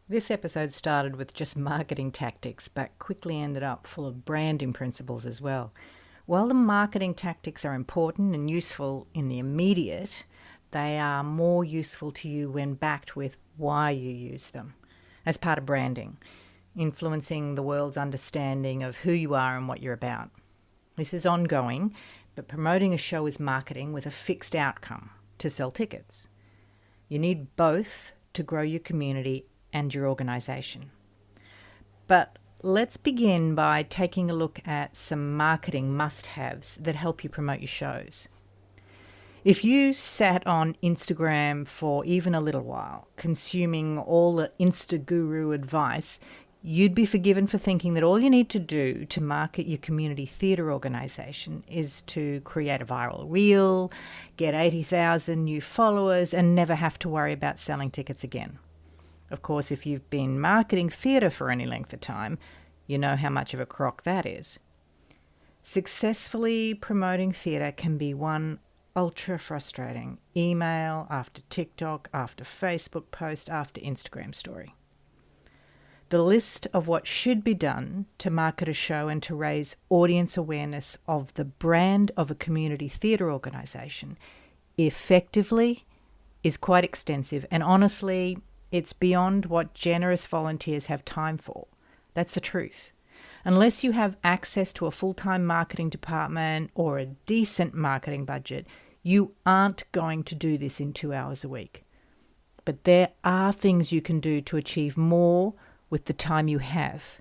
This episode started with just marketing tactics, but quickly ended up full of branding principles as well. While the marketing tactics are important and useful in the immediate, they are more useful to you when backed with why you use them as part of branding, influencing the world's understanding of who you are and what you're about. This is ongoing, but promoting a show is marketing with a fixed outcome to sell tickets. You need both to grow your community and your organisation. But let's begin by taking a look at some marketing must-haves that help you promote your shows. If you sat on Instagram for even a little while, consuming all the Insta-guru advice, you'd be forgiven for thinking that all you need to do to market your community theatre organisation is to create a viral reel, get 80,000 new followers, and never have to worry about selling tickets again. Of course, if you've been marketing theatre for any length of time, you know how much of a crock that is. Successfully promoting theatre can be one ultra frustrating email after TikTok, after Facebook post, after Instagram story. The list of what should be done to market a show and to raise audience awareness of the brand of a community theatre organisation effectively is quite extensive, and honestly, it's beyond what generous volunteers have time for. That's the truth. Unless you have access to a full-time marketing department or a decent marketing budget, you aren't going to do this in 2 hours a week. But there are things you can do to achieve more with the time you have.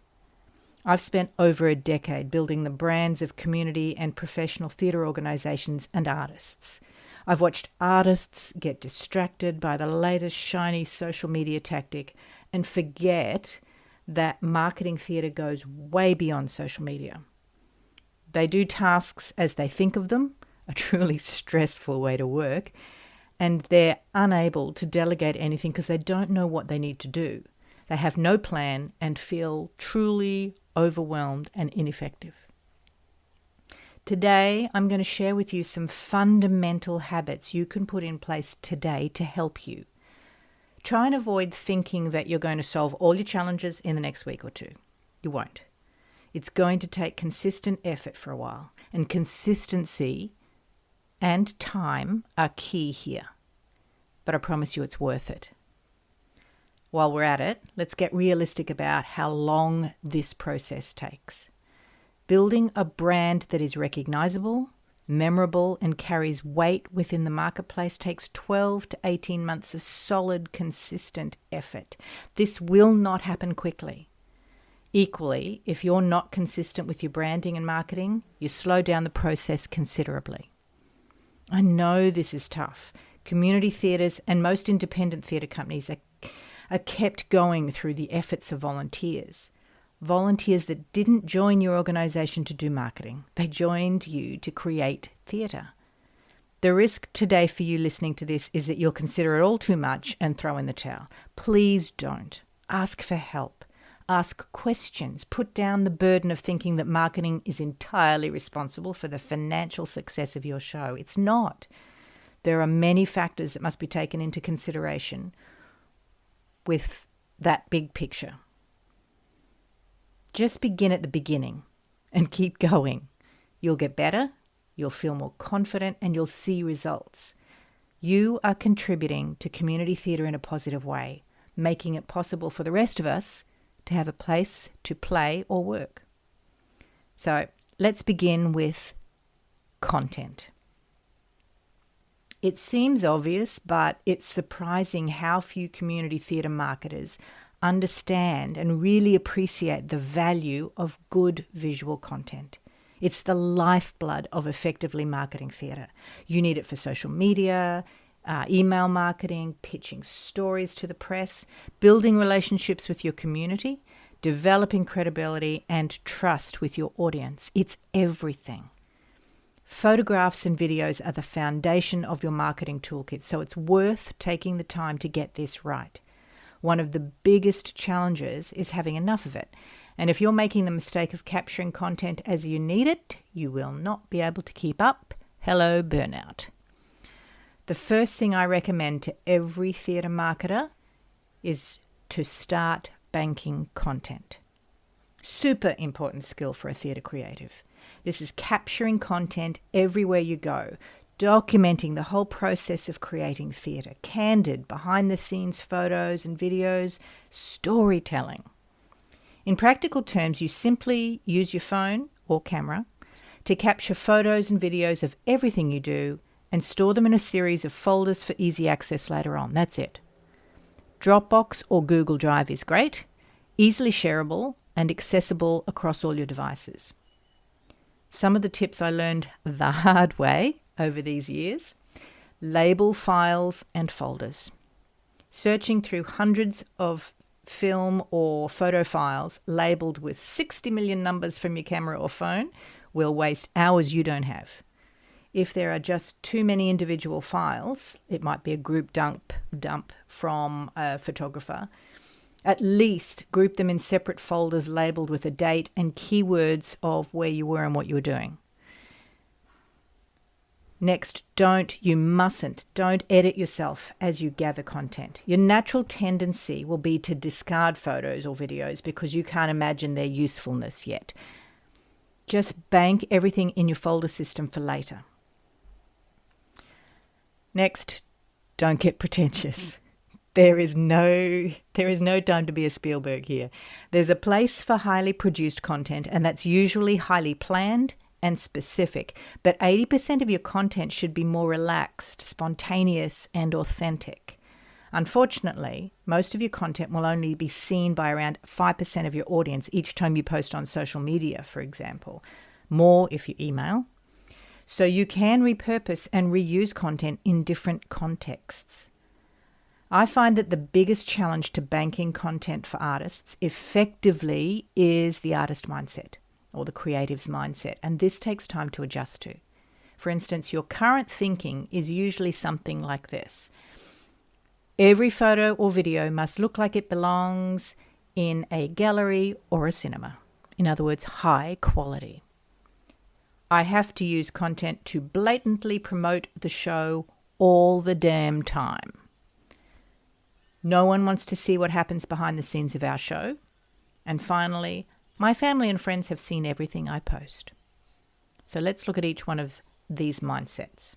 I've spent over a decade building the brands of community and professional theatre organisations and artists. I've watched artists get distracted by the latest shiny social media tactic and forget that marketing theatre goes way beyond social media. They do tasks as they think of them, a truly stressful way to work, and they're unable to delegate anything because they don't know what they need to do. They have no plan and feel truly overwhelmed and ineffective. Today, I'm going to share with you some fundamental habits you can put in place today to help you. Try and avoid thinking that you're going to solve all your challenges in the next week or two. You won't. It's going to take consistent effort for a while, and consistency and time are key here. But I promise you it's worth it. While we're at it, let's get realistic about how long this process takes. Building a brand that is recognizable, memorable, and carries weight within the marketplace takes 12 to 18 months of solid, consistent effort. This will not happen quickly. Equally, if you're not consistent with your branding and marketing, you slow down the process considerably. I know this is tough. Community theatres and most independent theatre companies are kept going through the efforts of volunteers. Volunteers that didn't join your organisation to do marketing. They joined you to create theatre. The risk today for you listening to this is that you'll consider it all too much and throw in the towel. Please don't. Ask for help. Ask questions. Put down the burden of thinking that marketing is entirely responsible for the financial success of your show. It's not. There are many factors that must be taken into consideration with that big picture. Just begin at the beginning and keep going. You'll get better, you'll feel more confident, and you'll see results. You are contributing to community theatre in a positive way, making it possible for the rest of us to have a place to play or work. So let's begin with content. It seems obvious, but it's surprising how few community theatre marketers understand and really appreciate the value of good visual content. It's the lifeblood of effectively marketing theatre. You need it for social media, email marketing, pitching stories to the press, building relationships with your community, developing credibility and trust with your audience. It's everything. Photographs and videos are the foundation of your marketing toolkit, so it's worth taking the time to get this right. One of the biggest challenges is having enough of it. And if you're making the mistake of capturing content as you need it, you will not be able to keep up. Hello, burnout. The first thing I recommend to every theatre marketer is to start banking content. Super important skill for a theatre creative. This is capturing content everywhere you go, documenting the whole process of creating theatre, candid, behind-the-scenes photos and videos, storytelling. In practical terms, you simply use your phone or camera to capture photos and videos of everything you do and store them in a series of folders for easy access later on. That's it. Dropbox or Google Drive is great, easily shareable and accessible across all your devices. Some of the tips I learned the hard way over these years: label files and folders. Searching through hundreds of film or photo files labeled with 60 million numbers from your camera or phone will waste hours you don't have. If there are just too many individual files, it might be a group dump from a photographer, at least group them in separate folders labeled with a date and keywords of where you were and what you were doing. Next, don't edit yourself as you gather content. Your natural tendency will be to discard photos or videos because you can't imagine their usefulness yet. Just bank everything in your folder system for later. Next, don't get pretentious. There is no time to be a Spielberg here. There's a place for highly produced content, and that's usually highly planned and specific. But 80% of your content should be more relaxed, spontaneous, and authentic. Unfortunately, most of your content will only be seen by around 5% of your audience each time you post on social media, for example. More if you email. So you can repurpose and reuse content in different contexts. I find that the biggest challenge to banking content for artists effectively is the artist mindset or the creative's mindset, and this takes time to adjust to. For instance, your current thinking is usually something like this: every photo or video must look like it belongs in a gallery or a cinema. In other words, high quality. I have to use content to blatantly promote the show all the damn time. No one wants to see what happens behind the scenes of our show. And finally, my family and friends have seen everything I post. So let's look at each one of these mindsets.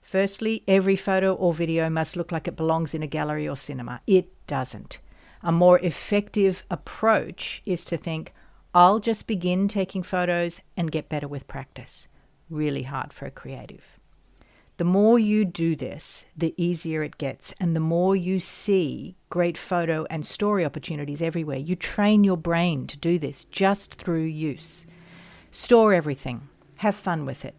Firstly, every photo or video must look like it belongs in a gallery or cinema. It doesn't. A more effective approach is to think, I'll just begin taking photos and get better with practice. Really hard for a creative. The more you do this, the easier it gets, and the more you see great photo and story opportunities everywhere. You train your brain to do this just through use. Store everything. Have fun with it.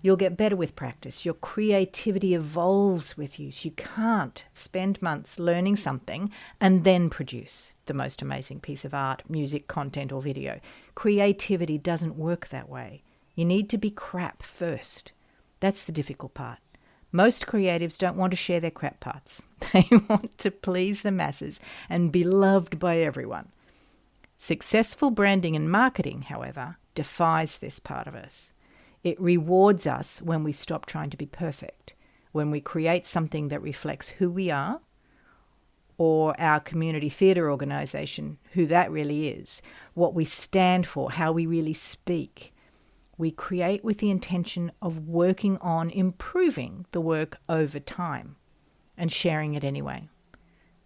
You'll get better with practice. Your creativity evolves with use. You can't spend months learning something and then produce the most amazing piece of art, music, content, or video. Creativity doesn't work that way. You need to be crap first. That's the difficult part. Most creatives don't want to share their crap parts. They want to please the masses and be loved by everyone. Successful branding and marketing, however, defies this part of us. It rewards us when we stop trying to be perfect, when we create something that reflects who we are, or our community theatre organisation, who that really is, what we stand for, how we really speak. We create with the intention of working on improving the work over time and sharing it anyway.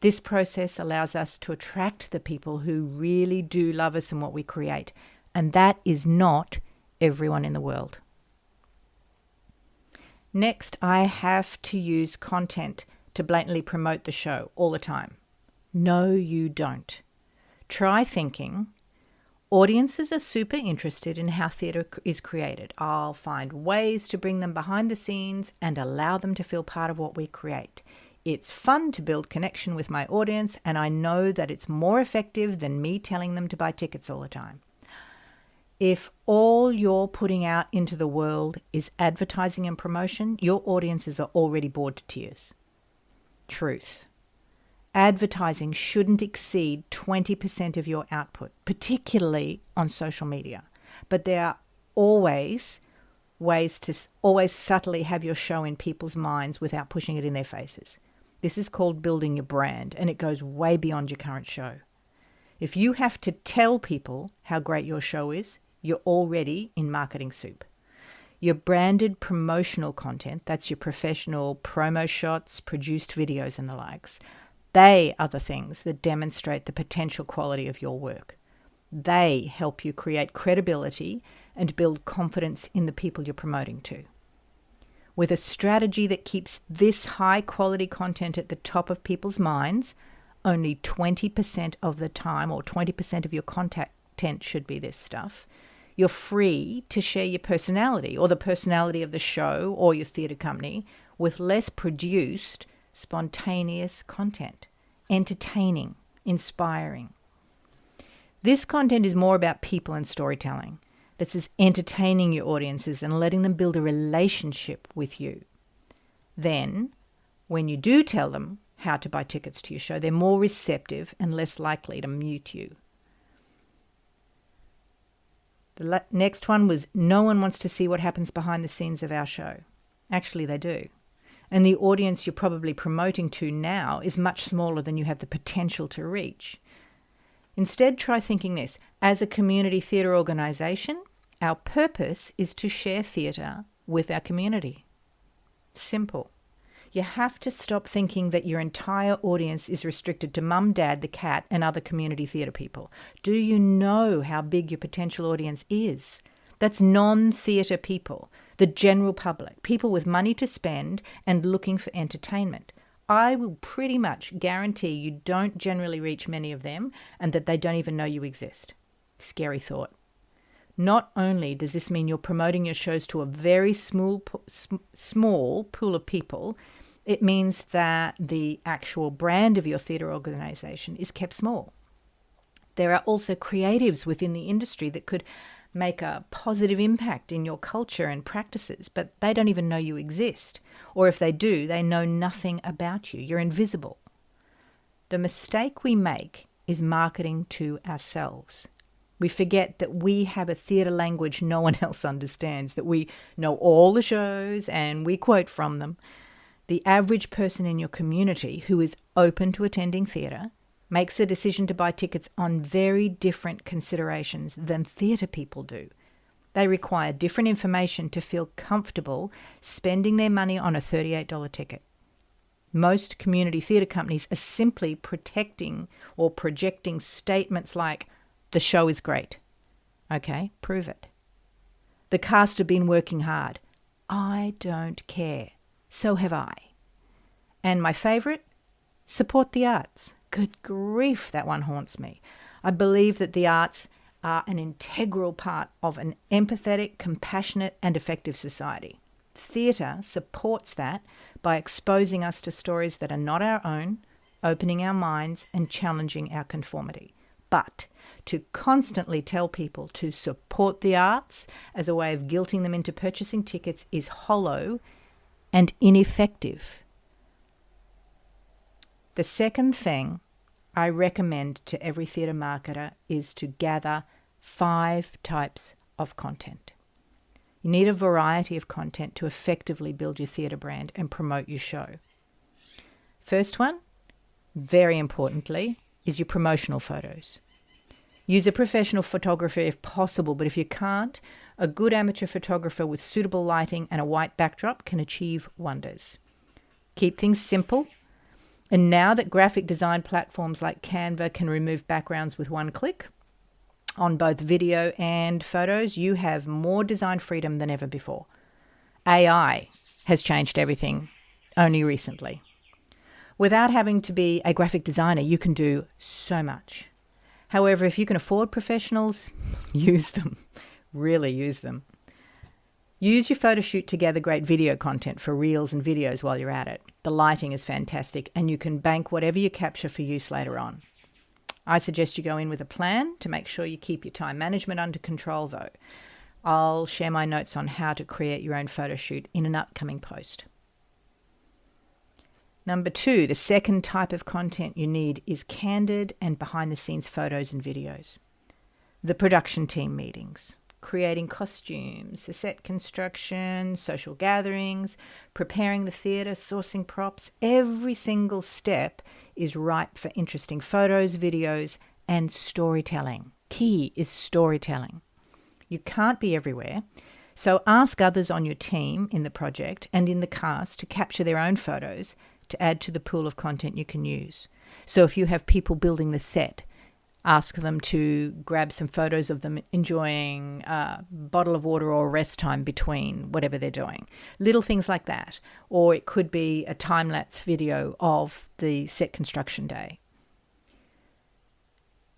This process allows us to attract the people who really do love us and what we create, and that is not everyone in the world. Next, I have to use content to blatantly promote the show all the time. No, you don't. Try thinking, audiences are super interested in how theatre is created. I'll find ways to bring them behind the scenes and allow them to feel part of what we create. It's fun to build connection with my audience, and I know that it's more effective than me telling them to buy tickets all the time. If all you're putting out into the world is advertising and promotion, your audiences are already bored to tears. Truth. Advertising shouldn't exceed 20% of your output, particularly on social media. But there are always ways to always subtly have your show in people's minds without pushing it in their faces. This is called building your brand, and it goes way beyond your current show. If you have to tell people how great your show is, you're already in marketing soup. Your branded promotional content, that's your professional promo shots, produced videos and the likes, they are the things that demonstrate the potential quality of your work. They help you create credibility and build confidence in the people you're promoting to. With a strategy that keeps this high quality content at the top of people's minds, only 20% of the time, or 20% of your content should be this stuff, you're free to share your personality or the personality of the show or your theatre company with less produced, spontaneous content, entertaining, inspiring. This content is more about people and storytelling. This is entertaining your audiences and letting them build a relationship with you. Then, when you do tell them how to buy tickets to your show, they're more receptive and less likely to mute you. The next one was, no one wants to see what happens behind the scenes of our show. Actually, they do. And the audience you're probably promoting to now is much smaller than you have the potential to reach. Instead, try thinking this. As a community theatre organisation, our purpose is to share theatre with our community. Simple. You have to stop thinking that your entire audience is restricted to mum, dad, the cat, and other community theatre people. Do you know how big your potential audience is? That's non-theatre people, the general public, people with money to spend and looking for entertainment. I will pretty much guarantee you don't generally reach many of them and that they don't even know you exist. Scary thought. Not only does this mean you're promoting your shows to a very small pool of people, it means that the actual brand of your theatre organisation is kept small. There are also creatives within the industry that could make a positive impact in your culture and practices, but they don't even know you exist. Or if they do, they know nothing about you. You're invisible. The mistake we make is marketing to ourselves. We forget that we have a theatre language no one else understands, that we know all the shows and we quote from them. The average person in your community who is open to attending theatre makes a decision to buy tickets on very different considerations than theatre people do. They require different information to feel comfortable spending their money on a $38 ticket. Most community theatre companies are simply protecting or projecting statements like, the show is great. Okay, prove it. The cast have been working hard. I don't care. So have I. And my favourite, support the arts. Good grief, that one haunts me. I believe that the arts are an integral part of an empathetic, compassionate and effective society. Theatre supports that by exposing us to stories that are not our own, opening our minds and challenging our conformity. But to constantly tell people to support the arts as a way of guilting them into purchasing tickets is hollow and ineffective. The second thing I recommend to every theatre marketer is to gather 5 types of content. You need a variety of content to effectively build your theatre brand and promote your show. First one, very importantly, is your promotional photos. Use a professional photographer if possible, but if you can't, a good amateur photographer with suitable lighting and a white backdrop can achieve wonders. Keep things simple. And now that graphic design platforms like Canva can remove backgrounds with one click on both video and photos, you have more design freedom than ever before. AI has changed everything only recently. Without having to be a graphic designer, you can do so much. However, if you can afford professionals, use them. Really use them. Use your photo shoot to gather great video content for reels and videos while you're at it. The lighting is fantastic and you can bank whatever you capture for use later on. I suggest you go in with a plan to make sure you keep your time management under control though. I'll share my notes on how to create your own photo shoot in an upcoming post. Number 2, the second type of content you need is candid and behind the scenes photos and videos. The production team meetings, creating costumes, the set construction, social gatherings, preparing the theatre, sourcing props. Every single step is ripe for interesting photos, videos, and storytelling. Key is storytelling. You can't be everywhere, so ask others on your team in the project and in the cast to capture their own photos to add to the pool of content you can use. So if you have people building the set, ask them to grab some photos of them enjoying a bottle of water or rest time between whatever they're doing. Little things like that. Or it could be a time-lapse video of the set construction day.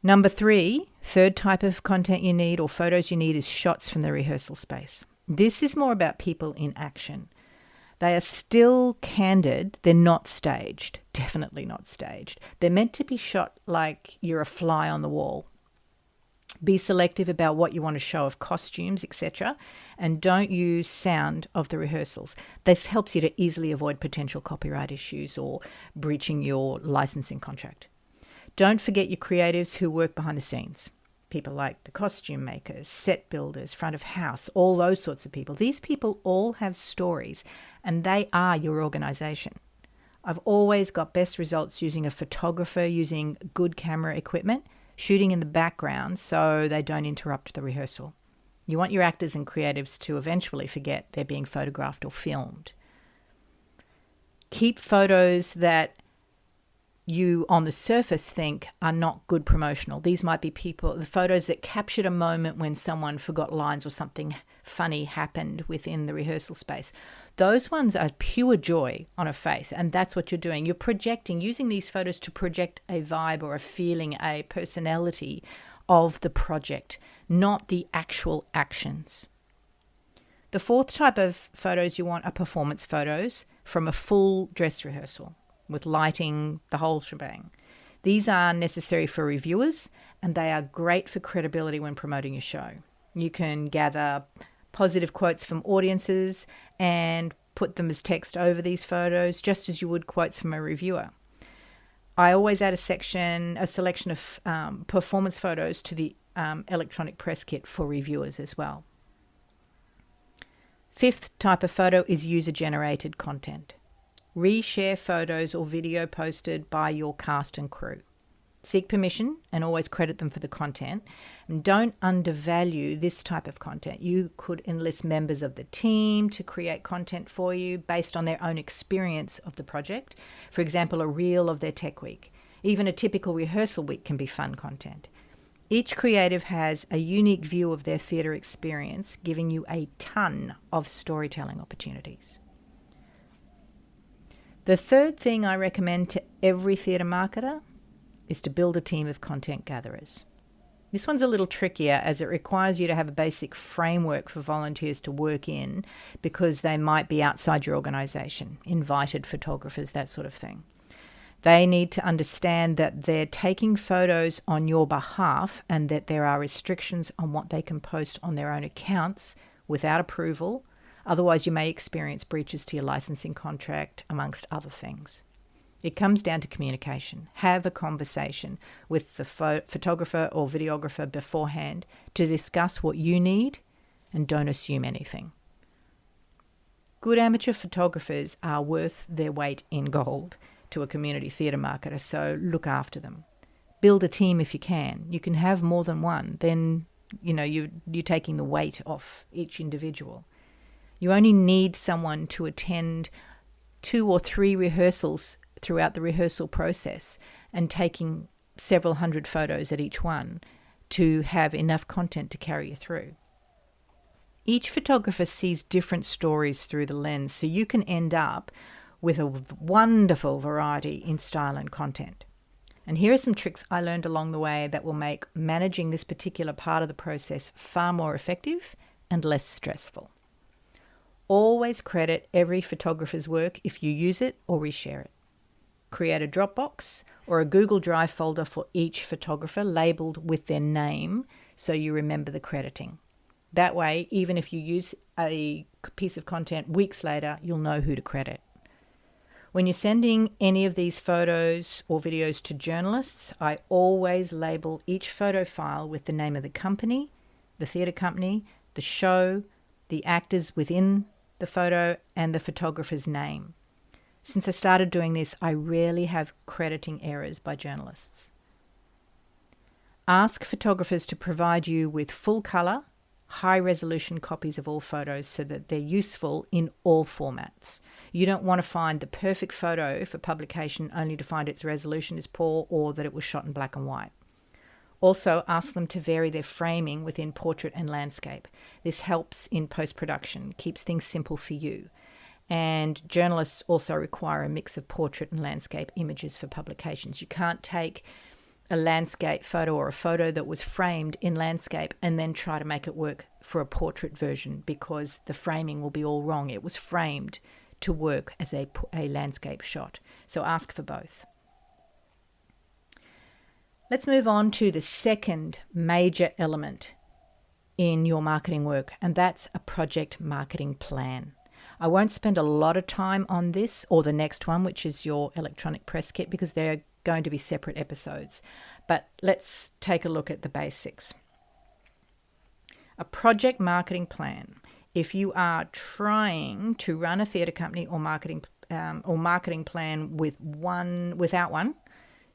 Number 3, third type of content you need or photos you need is shots from the rehearsal space. This is more about people in action. They are still candid. They're not staged. Definitely not staged. They're meant to be shot like you're a fly on the wall. Be selective about what you want to show of costumes, etc. And don't use sound of the rehearsals. This helps you to easily avoid potential copyright issues or breaching your licensing contract. Don't forget your creatives who work behind the scenes. People like the costume makers, set builders, front of house, all those sorts of people. These people all have stories and they are your organisation. I've always got best results using a photographer, using good camera equipment, shooting in the background so they don't interrupt the rehearsal. You want your actors and creatives to eventually forget they're being photographed or filmed. Keep photos that you on the surface think are not good promotional. These might be the photos that captured a moment when someone forgot lines or something funny happened within the rehearsal space. Those ones are pure joy on a face, and that's what you're doing. You're projecting, using these photos to project a vibe or a feeling, a personality of the project, not the actual actions. The fourth type of photos you want are performance photos from a full dress rehearsal, with lighting, the whole shebang. These are necessary for reviewers and they are great for credibility when promoting your show. You can gather positive quotes from audiences and put them as text over these photos, just as you would quotes from a reviewer. I always add a selection of performance photos to the electronic press kit for reviewers as well. Fifth type of photo is user-generated content. Reshare photos or video posted by your cast and crew. Seek permission and always credit them for the content. And don't undervalue this type of content. You could enlist members of the team to create content for you based on their own experience of the project. For example, a reel of their tech week. Even a typical rehearsal week can be fun content. Each creative has a unique view of their theatre experience, giving you a ton of storytelling opportunities. The third thing I recommend to every theatre marketer is to build a team of content gatherers. This one's a little trickier as it requires you to have a basic framework for volunteers to work in because they might be outside your organisation, invited photographers, that sort of thing. They need to understand that they're taking photos on your behalf and that there are restrictions on what they can post on their own accounts without approval. Otherwise, you may experience breaches to your licensing contract, amongst other things. It comes down to communication. Have a conversation with the photographer or videographer beforehand to discuss what you need and don't assume anything. Good amateur photographers are worth their weight in gold to a community theatre marketer, so look after them. Build a team if you can. You can have more than one. Then, you're taking the weight off each individual. You only need someone to attend 2 or 3 rehearsals throughout the rehearsal process and taking several hundred photos at each one to have enough content to carry you through. Each photographer sees different stories through the lens, so you can end up with a wonderful variety in style and content. And here are some tricks I learned along the way that will make managing this particular part of the process far more effective and less stressful. Always credit every photographer's work if you use it or reshare it. Create a Dropbox or a Google Drive folder for each photographer labeled with their name so you remember the crediting. That way, even if you use a piece of content weeks later, you'll know who to credit. When you're sending any of these photos or videos to journalists, I always label each photo file with the name of the company, the theatre company, the show, the actors within the photo, and the photographer's name. Since I started doing this, I rarely have crediting errors by journalists. Ask photographers to provide you with full color, high-resolution copies of all photos so that they're useful in all formats. You don't want to find the perfect photo for publication only to find its resolution is poor or that it was shot in black and white. Also, ask them to vary their framing within portrait and landscape. This helps in post-production, keeps things simple for you. And journalists also require a mix of portrait and landscape images for publications. You can't take a landscape photo or a photo that was framed in landscape and then try to make it work for a portrait version because the framing will be all wrong. It was framed to work as a landscape shot. So ask for both. Let's move on to the second major element in your marketing work, and that's a project marketing plan. I won't spend a lot of time on this or the next one, which is your electronic press kit, because they're going to be separate episodes. But let's take a look at the basics. A project marketing plan. If you are trying to run a theatre company or marketing plan without one,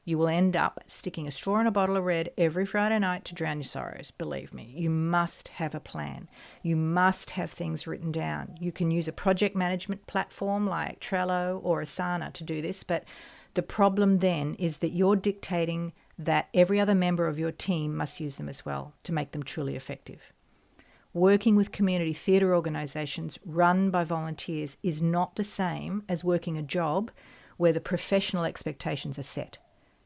you will end up sticking a straw in a bottle of red every Friday night to drown your sorrows. Believe me, you must have a plan. You must have things written down. You can use a project management platform like Trello or Asana to do this, but the problem then is that you're dictating that every other member of your team must use them as well to make them truly effective. Working with community theatre organisations run by volunteers is not the same as working a job where the professional expectations are set.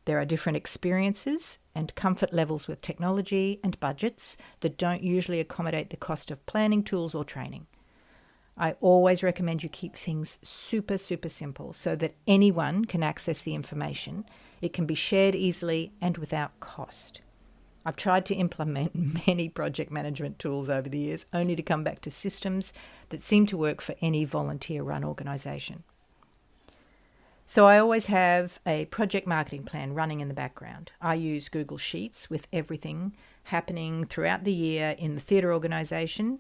There are different experiences and comfort levels with technology and budgets that don't usually accommodate the cost of planning tools or training. I always recommend you keep things super, super simple so that anyone can access the information. It can be shared easily and without cost. I've tried to implement many project management tools over the years, only to come back to systems that seem to work for any volunteer-run organisation. So I always have a project marketing plan running in the background. I use Google Sheets with everything happening throughout the year in the theatre organisation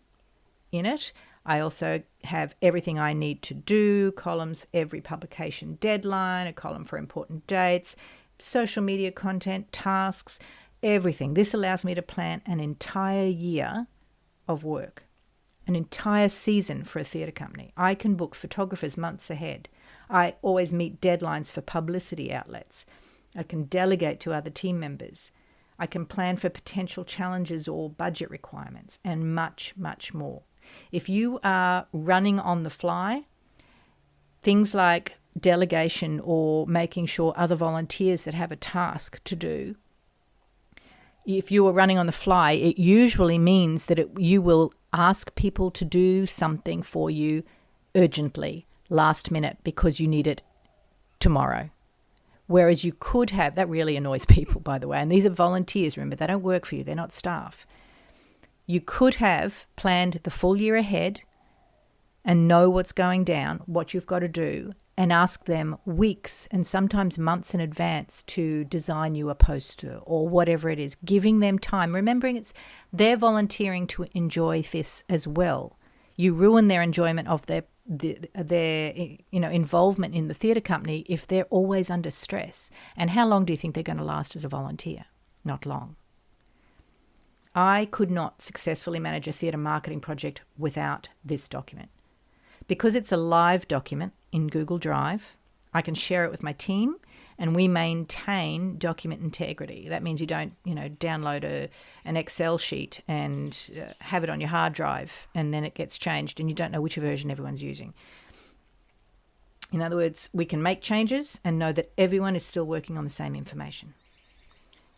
in it. I also have everything I need to do, columns, every publication deadline, a column for important dates, social media content, tasks, everything. This allows me to plan an entire year of work, an entire season for a theatre company. I can book photographers months ahead. I always meet deadlines for publicity outlets. I can delegate to other team members. I can plan for potential challenges or budget requirements and much, much more. If you are running on the fly, things like delegation or making sure other volunteers that have a task to do, if you are running on the fly, it usually means that you will ask people to do something for you urgently, last minute, because you need it tomorrow. Whereas you could have, that really annoys people, by the way, and these are volunteers, remember, they don't work for you, they're not staff. You could have planned the full year ahead and know what's going down, what you've got to do, and ask them weeks and sometimes months in advance to design you a poster or whatever it is, giving them time, remembering they're volunteering to enjoy this as well. You ruin their enjoyment of their involvement in the theatre company if they're always under stress. And how long do you think they're going to last as a volunteer? Not long. I could not successfully manage a theatre marketing project without this document. Because it's a live document in Google Drive, I can share it with my team, and we maintain document integrity. That means you don't, download an Excel sheet and have it on your hard drive, and then it gets changed, and you don't know which version everyone's using. In other words, we can make changes and know that everyone is still working on the same information.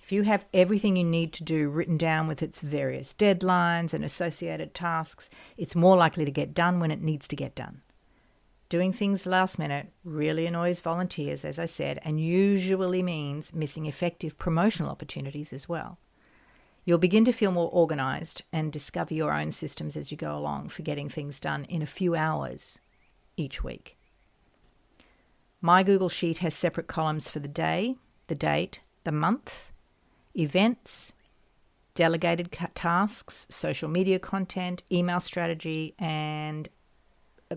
If you have everything you need to do written down with its various deadlines and associated tasks, it's more likely to get done when it needs to get done. Doing things last minute really annoys volunteers, as I said, and usually means missing effective promotional opportunities as well. You'll begin to feel more organised and discover your own systems as you go along for getting things done in a few hours each week. My Google Sheet has separate columns for the day, the date, the month, events, delegated tasks, social media content, email strategy, and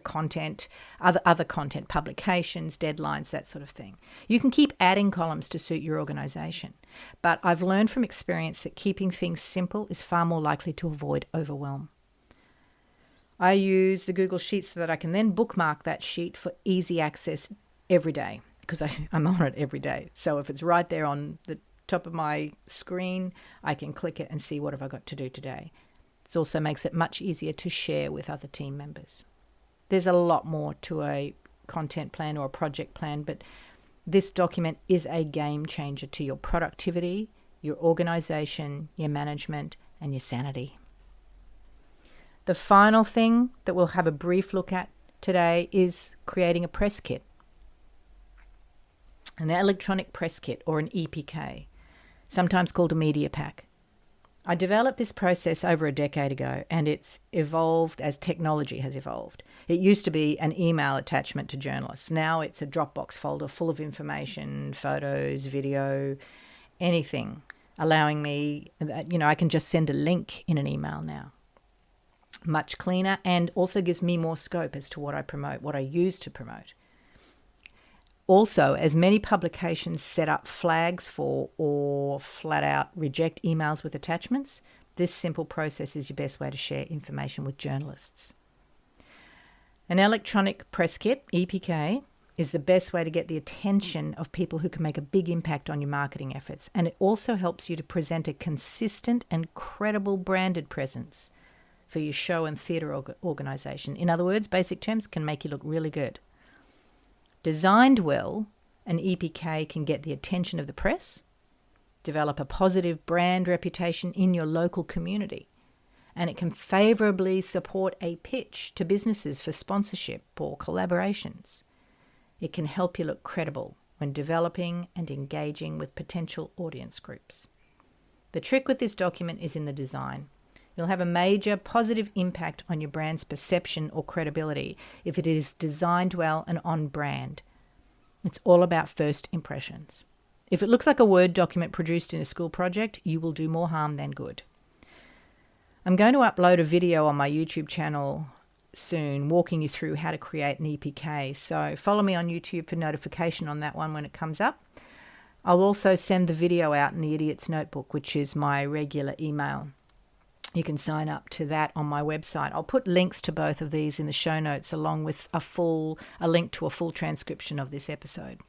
content, other content, publications, deadlines, that sort of thing. You can keep adding columns to suit your organization, but I've learned from experience that keeping things simple is far more likely to avoid overwhelm. I use the Google Sheet so that I can then bookmark that sheet for easy access every day, because I'm on it every day. So if it's right there on the top of my screen, I can click it and see what have I got to do today. It also makes it much easier to share with other team members. There's a lot more to a content plan or a project plan, but this document is a game changer to your productivity, your organization, your management, and your sanity. The final thing that we'll have a brief look at today is creating a press kit. An electronic press kit, or an EPK, sometimes called a media pack. I developed this process over a decade ago, and it's evolved as technology has evolved. It used to be an email attachment to journalists. Now it's a Dropbox folder full of information, photos, video, anything, allowing me, I can just send a link in an email now. Much cleaner, and also gives me more scope as to what I promote, what I use to promote. Also, as many publications set up flags for or flat out reject emails with attachments, this simple process is your best way to share information with journalists. An electronic press kit, EPK, is the best way to get the attention of people who can make a big impact on your marketing efforts, and it also helps you to present a consistent and credible branded presence for your show and theatre organisation. In other words, basic terms, can make you look really good. Designed well, an EPK can get the attention of the press, develop a positive brand reputation in your local community, and it can favourably support a pitch to businesses for sponsorship or collaborations. It can help you look credible when developing and engaging with potential audience groups. The trick with this document is in the design. You'll have a major positive impact on your brand's perception or credibility if it is designed well and on brand. It's all about first impressions. If it looks like a Word document produced in a school project, you will do more harm than good. I'm going to upload a video on my YouTube channel soon walking you through how to create an EPK, so follow me on YouTube for notification on that one when it comes up. I'll also send the video out in the Idiot's Notebook, which is my regular email. You can sign up to that on my website. I'll put links to both of these in the show notes, along with a link to a full transcription of this episode.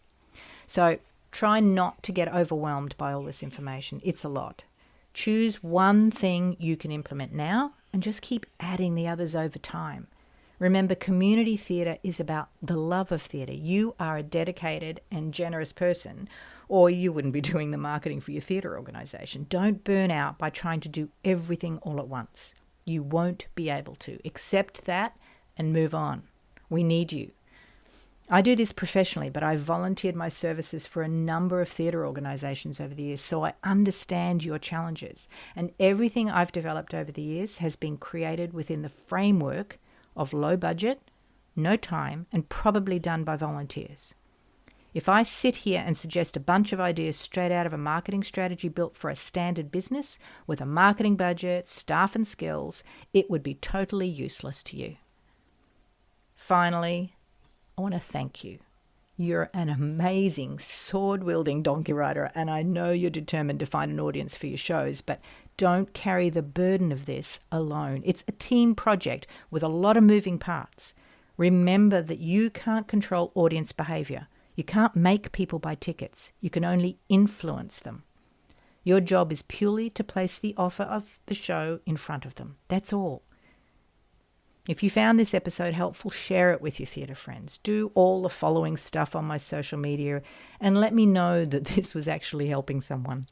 So try not to get overwhelmed by all this information. It's a lot. Choose one thing you can implement now and just keep adding the others over time. Remember, community theatre is about the love of theatre. You are a dedicated and generous person, or you wouldn't be doing the marketing for your theatre organisation. Don't burn out by trying to do everything all at once. You won't be able to. Accept that and move on. We need you. I do this professionally, but I've volunteered my services for a number of theatre organisations over the years, so I understand your challenges. And everything I've developed over the years has been created within the framework of low budget, no time, and probably done by volunteers. If I sit here and suggest a bunch of ideas straight out of a marketing strategy built for a standard business with a marketing budget, staff and skills, it would be totally useless to you. Finally, I want to thank you. You're an amazing sword-wielding donkey rider, and I know you're determined to find an audience for your shows, but don't carry the burden of this alone. It's a team project with a lot of moving parts. Remember that you can't control audience behaviour. You can't make people buy tickets. You can only influence them. Your job is purely to place the offer of the show in front of them. That's all. If you found this episode helpful, share it with your theatre friends. Do all the following stuff on my social media and let me know that this was actually helping someone.